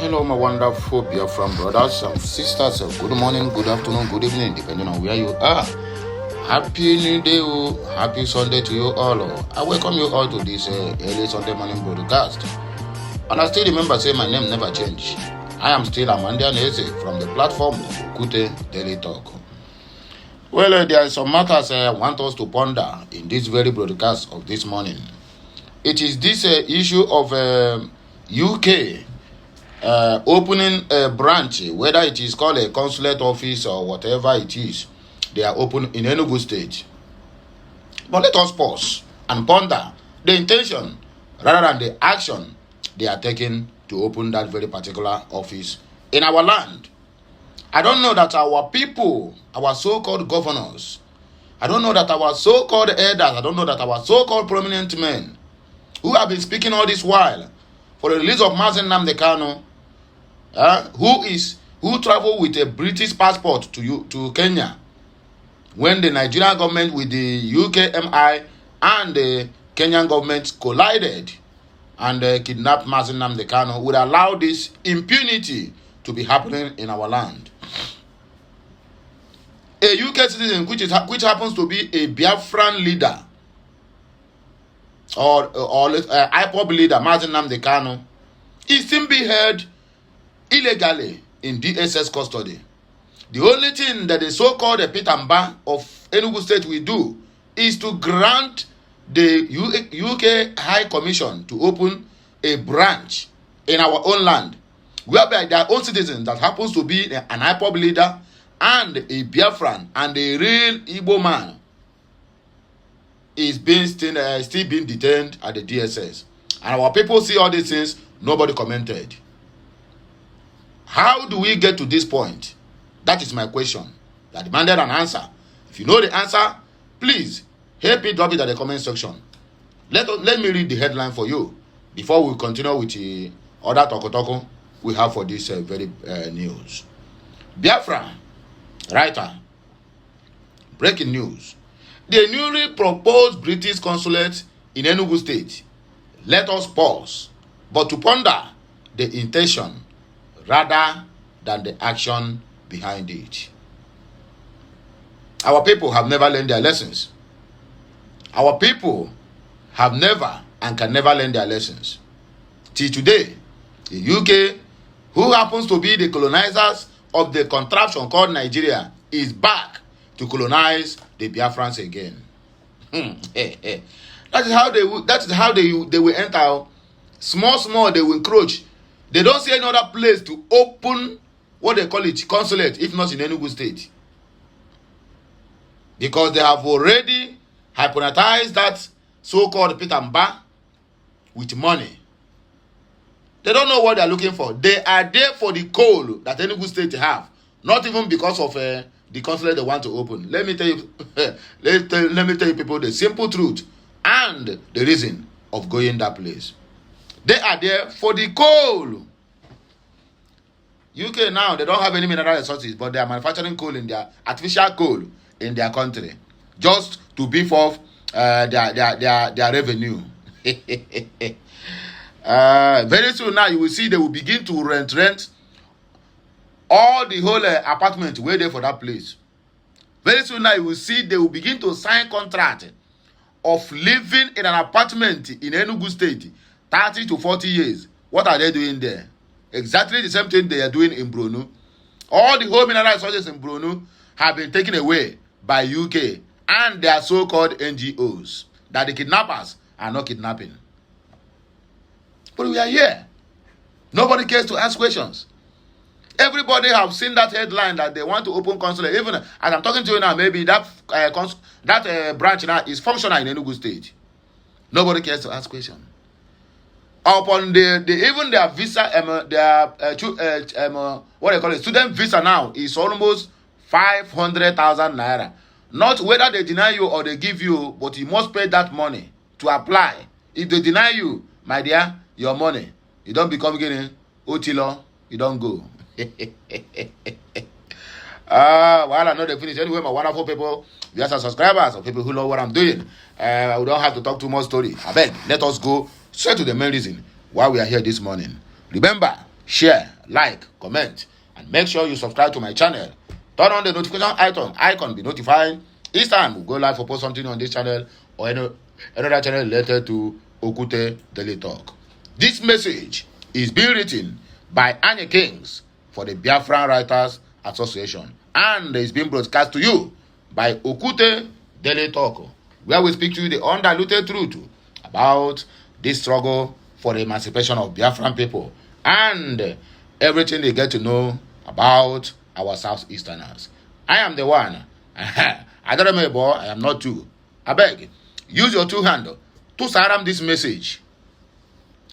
Hello, my wonderful BIAFRAN brothers and sisters. Good morning, good afternoon, good evening, depending on where you are. Happy New Day, happy Sunday to you all. I welcome you all to this early Sunday morning broadcast. And I still remember saying my name never changed. I am still Amanda Neze from the platform of Okute Daily Talk. Well, there are some matters I want us to ponder in this very broadcast of this morning. It is this issue of UK opening a branch, whether it is called a consulate office or whatever it is, they are open in Enugu State. But let us pause and ponder the intention rather than the action they are taking to open that very particular office in our land. I don't know that our people, our so-called governors, I don't know that our so-called elders, I don't know that our so-called prominent men who have been speaking all this while for the release of Mazen Nnamdi Kanu, who traveled with a British passport to Kenya when the Nigerian government with the UKMI and the Kenyan government collided and kidnapped Mazen Nnamdi Kanu, would allow this impunity to be happening in our land. A UK citizen which happens to be a BIAFRAN leader or IPOB leader, Mazen Nnamdi Kanu, is still being held illegally in DSS custody. The only thing that the so-called Peter Mba of Enugu State will do is to grant the UK High Commission to open a branch in our own land, whereby their own citizens that happens to be an IPOB leader and a BIAFRAN and a real Igbo man is still being detained at the DSS. And our people see all these things, nobody commented. How do we get to this point? That is my question. That demanded an answer. If you know the answer, please help me drop it at the comment section. Let me read the headline for you before we continue with the other toko we have for this very news. Biafra writer, breaking news. The newly proposed British consulate in Enugu State. Let us pause, but to ponder the intention rather than the action behind it. Our people have never learned their lessons. Our people have never and can never learn their lessons. Till today, the UK, who happens to be the colonizers of the contraption called Nigeria, is back to colonize the Biafrans again. That is how they will enter. Small, they will encroach. They don't see any other place to open what they call it consulate, if not in Enugu State. Because they have already hypnotized that so-called Peter Mba with money. They don't know what they are looking for. They are there for the coal that Enugu State have. Not even because of the consulate they want to open. Let me tell you, let me tell you people the simple truth and the reason of going that place. They are there for the coal. UK now, they don't have any mineral resources, but they are manufacturing coal in their artificial coal in their country, just to beef off their revenue. Very soon now, you will see they will begin to rent all the whole apartment way there for that place. Very soon now, you will see they will begin to sign contract of living in an apartment in Enugu State, 30 to 40 years. What are they doing there? Exactly the same thing they are doing in Brunei. All the whole mineral resources in Brunei have been taken away by UK and their so-called NGOs that the kidnappers are not kidnapping. But we are here. Nobody cares to ask questions. Everybody have seen that headline that they want to open consulate. Even as I'm talking to you now, maybe that branch now is functional in Enugu State. Nobody cares to ask questions. Upon even their visa, what they call it, student visa now is almost 500,000 naira. Not whether they deny you or they give you, but you must pay that money to apply. If they deny you, my dear, your money, you don't become getting Otilo, you don't go. While I know they finish anyway, my wonderful people, viewers and subscribers, or people who know what I'm doing, we don't have to talk too much story. I beg, let us go straight to the main reason why we are here this morning. Remember, share, like, comment, and make sure you subscribe to my channel. Turn on the notification icon, be notified each time we go live or post something on this channel or any other channel related to Okute Daily Talk. This message is being written by Anya Kings for the Biafran Writers Association, and is being broadcast to you by Okute Daily Talk, where we speak to you the undiluted truth about this struggle for the emancipation of Biafran people and everything they get to know about our Southeasterners. I am the one. I don't know, boy. I am not two. I beg, use your two hands to surround this message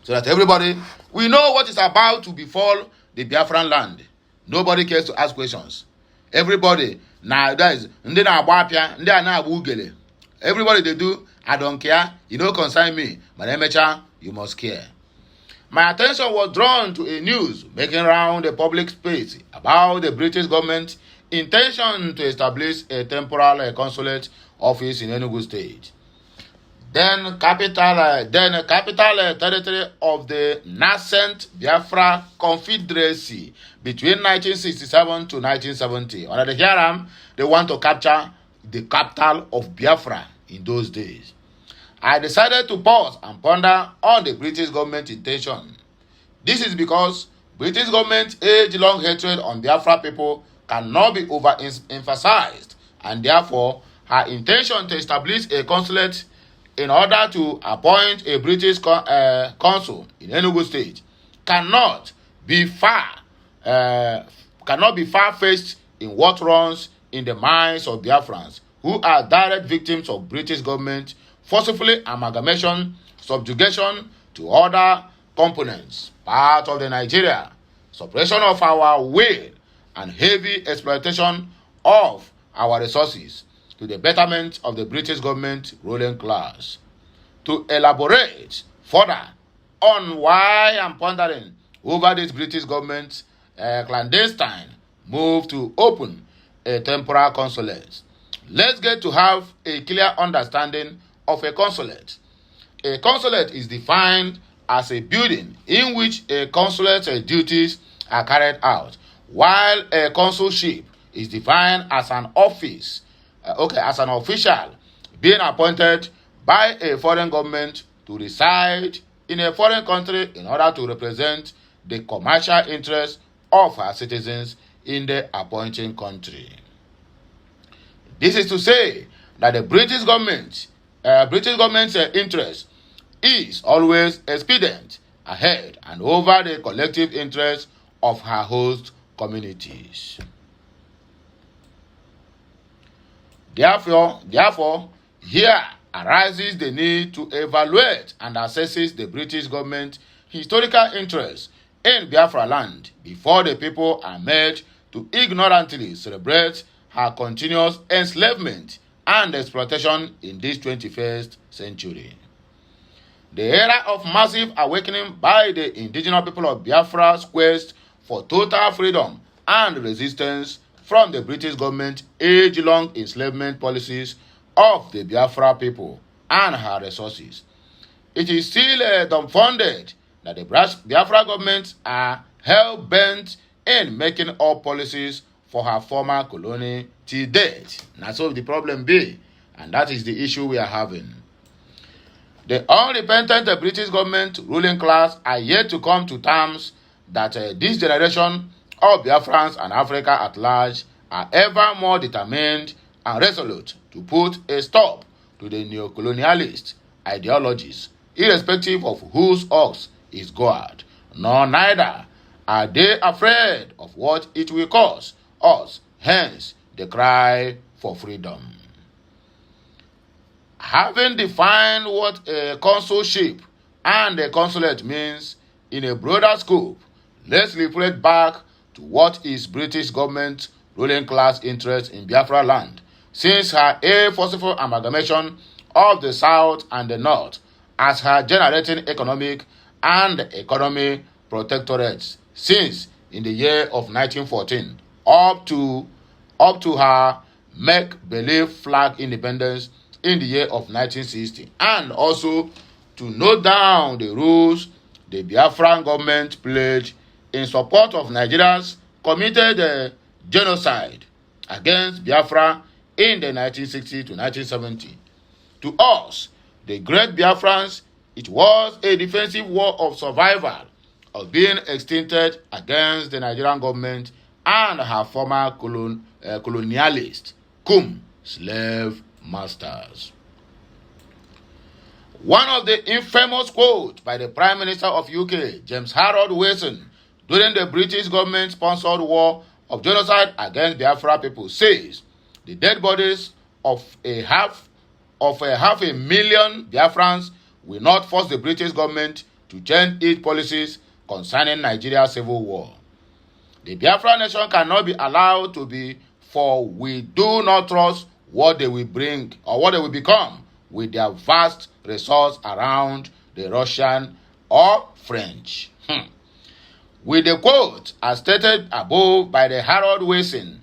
so that everybody we know what is about to befall the Biafran land. Nobody cares to ask questions. Everybody nowadays, everybody they do, I don't care, you don't concern me. But you must care. My attention was drawn to a news making round the public space about the British government intention to establish a temporal consulate office in Enugu State, then capital territory of the nascent Biafra Confederacy between 1967 to 1970. Under the Hiram, they want to capture the capital of Biafra in those days. I decided to pause and ponder on the British government intention. This is because British government's age-long hatred on Biafra people cannot be overemphasized, and therefore her intention to establish a consulate in order to appoint a British consul in Enugu State cannot be far-fetched in what runs in the minds of Biafrans, who are direct victims of British government forcibly amalgamation, subjugation to other components, part of the Nigeria, suppression of our will, and heavy exploitation of our resources to the betterment of the British government ruling class. To elaborate further on why I'm pondering over this British government's clandestine move to open a temporary consulate, let's get to have a clear understanding of a consulate. A consulate is defined as a building in which a consulate's duties are carried out, while a consulship is defined as an office, as an official being appointed by a foreign government to reside in a foreign country in order to represent the commercial interests of her citizens in the appointing country. This is to say that the British government's interest is always expedient ahead and over the collective interests of her host communities. Therefore, here arises the need to evaluate and assess the British government's historical interest in Biafra land before the people are made to ignorantly celebrate her continuous enslavement and exploitation in this 21st century. The era of massive awakening by the indigenous people of Biafra's quest for total freedom and resistance from the British government's age-long enslavement policies of the Biafra people and her resources. It is still dumbfounded that the Biafra government are hell-bent in making up policies for her former colony till date. That's so the problem be, and that is the issue we are having. The unrepentant British government ruling class are yet to come to terms that this generation of Biafrans and Africa at large are ever more determined and resolute to put a stop to the neo-colonialist ideologies, irrespective of whose ox is God, nor neither are they afraid of what it will cost us, hence the cry for freedom. Having defined what a consulship and a consulate means in a broader scope, let's reflect back to what is British government ruling class interest in Biafra land, since her forceful amalgamation of the South and the North as her generating economic and economy protectorates since in the year of 1914 up to her make-believe flag independence in the year of 1960, and also to note down the rules the Biafran government pledged in support of Nigeria's committed genocide against Biafra in the 1960 to 1970. To us, the great Biafrans, it was a defensive war of survival of being extincted against the Nigerian government and her former colonialist, slave masters. One of the infamous quotes by the Prime Minister of UK, James Harold Wilson, during the British government-sponsored war of genocide against Biafra people says, the dead bodies of half a million Biafrans will not force the British government to change its policies concerning Nigeria's civil war. The Biafra nation cannot be allowed to be, for we do not trust what they will bring or what they will become with their vast resource around the Russian or French. With the quote as stated above by the Harold Wilson,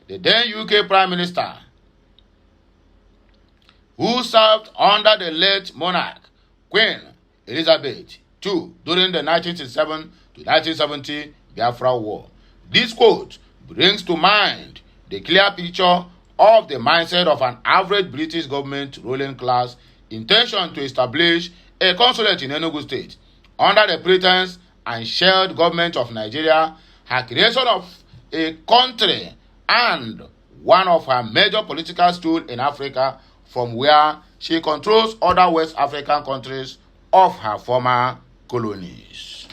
the then UK Prime Minister, who served under the late monarch, Queen Elizabeth II, during the 1967 to 1970 Biafra War. This quote brings to mind the clear picture of the mindset of an average British government ruling class intention to establish a consulate in Enugu State under the pretense and shared government of Nigeria, her creation of a country and one of her major political stools in Africa, from where she controls other West African countries of her former colonies.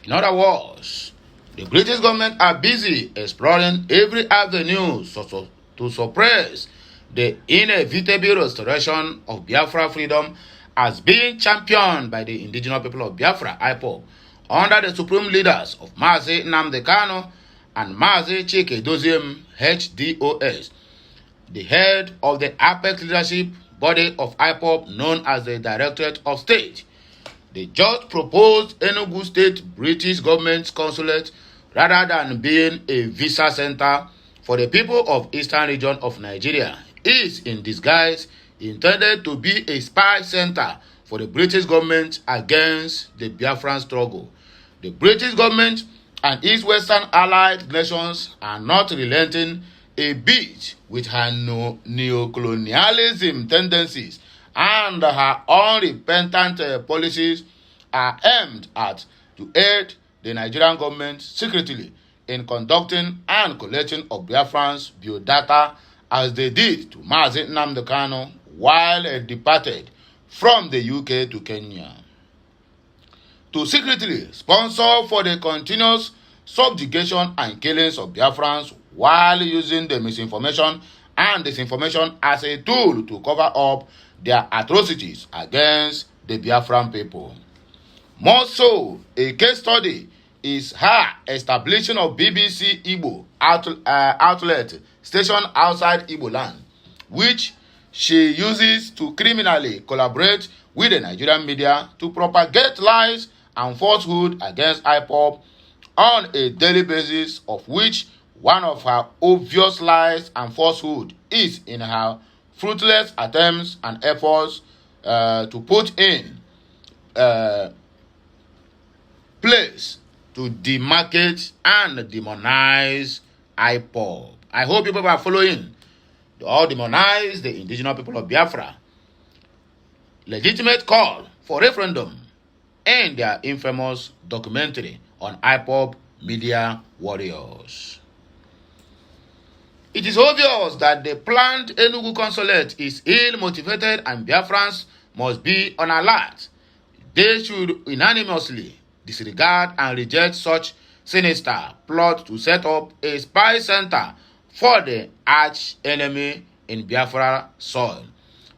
In other words, the British government are busy exploring every avenue to suppress the inevitable restoration of Biafra freedom as being championed by the indigenous people of Biafra, IPOB, under the supreme leaders of Mazi Nnamdi Kanu and Mazi Chike Doziem, HDOS, the head of the apex leadership body of IPOB known as the Directorate of State. They just proposed Enugu State British government's consulate rather than being a visa center for the people of eastern region of Nigeria is in disguise intended to be a spy center for the British government against the Biafran struggle. The British government and its Western allied nations are not relenting a bit with her neocolonialism tendencies, and her unrepentant policies are aimed at to aid the Nigerian government secretly in conducting and collecting of Biafrans biodata as they did to Mazi Nnamdi Kanu while he departed from the UK to Kenya. To secretly sponsor for the continuous subjugation and killings of Biafrans while using the misinformation and disinformation as a tool to cover up their atrocities against the Biafran people. More so, a case study is her establishing of BBC Igbo outlet stationed outside Igbo land, which she uses to criminally collaborate with the Nigerian media to propagate lies and falsehood against IPOB on a daily basis, of which one of her obvious lies and falsehood is in her fruitless attempts and efforts to put in place to demarcate and demonize IPOB. I hope people are following. They all demonize the indigenous people of Biafra. Legitimate call for referendum in their infamous documentary on IPOB media warriors. It is obvious that the planned Enugu consulate is ill-motivated and Biafrans must be on alert. They should unanimously disregard and reject such sinister plot to set up a spy center for the arch enemy in Biafra soil.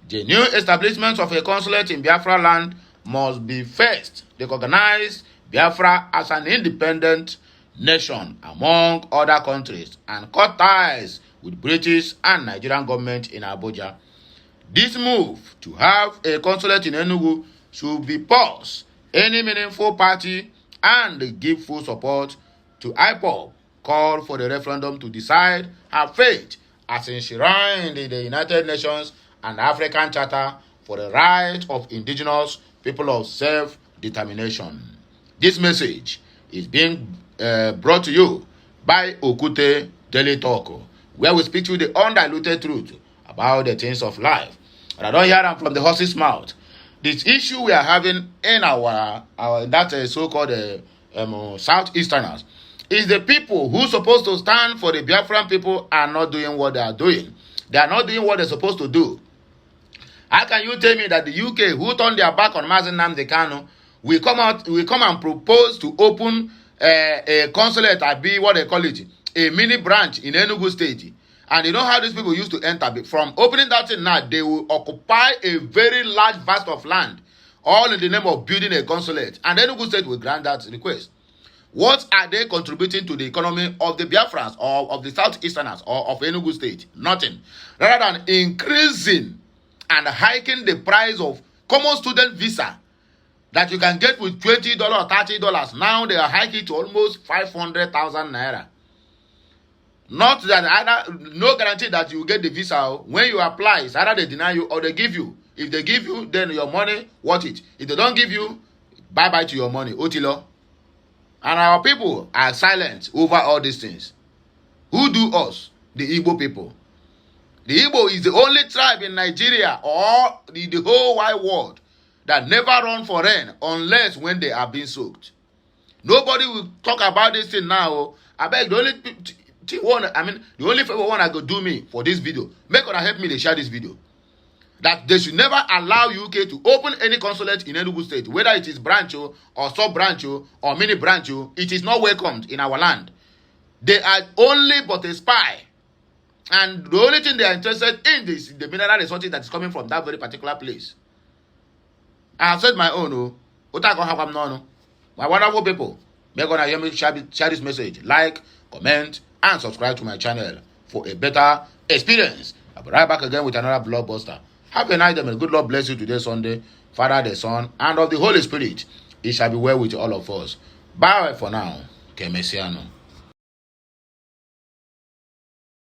The new establishment of a consulate in Biafra land must be first recognize Biafra as an independent nation among other countries and cut ties with British and Nigerian government in Abuja. This move to have a consulate in Enugu should be paused any meaningful party and give full support to IPOB call for the referendum to decide her fate as enshrined in the United Nations and African Charter for the right of indigenous people of self-determination. This message is being brought to you by Okute Daily Talk, where we speak to you the undiluted truth about the things of life. And I don't hear them from the horse's mouth. This issue we are having in our that so-called Southeasterners is the people who supposed to stand for the Biafran people are not doing what they are doing. They are not doing what they're supposed to do. How can you tell me that the UK, who turned their back on Mazi Nnamdi Kanu, will come and propose to open a consulate, what they call it, a mini branch in Enugu State? And you know how these people used to enter. From opening that thing now, they will occupy a very large vast of land, all in the name of building a consulate. And Enugu State will grant that request. What are they contributing to the economy of the Biafrans or of the Southeasterners or of Enugu State? Nothing. Rather than increasing and hiking the price of common student visa that you can get with $20 or $30. Now they are hiking to almost 500,000 naira. Not that either, no guarantee that you get the visa. When you apply, it's either they deny you or they give you. If they give you, then your money, worth it. If they don't give you, bye-bye to your money. Otilo. And our people are silent over all these things. Who do us? The Igbo people. The Igbo is the only tribe in Nigeria or the whole wide world that never run for rain unless when they are being soaked. Nobody will talk about this thing now. I beg the only the only favor one I go do me for this video, make una help me to share this video. That they should never allow UK to open any consulate in Enugu State, whether it is branch or sub-branch or mini branch, it is not welcomed in our land. They are only but a spy. And the only thing they are interested in is the mineral resources that is coming from that very particular place. I have said my own. My wonderful people, make gonna hear me share this message. Like, comment, and subscribe to my channel for a better experience. I'll be right back again with another blockbuster. Have a night, and may good Lord bless you today, Sunday, Father, the Son, and of the Holy Spirit. It shall be well with all of us. Bye for now. Kemesiano.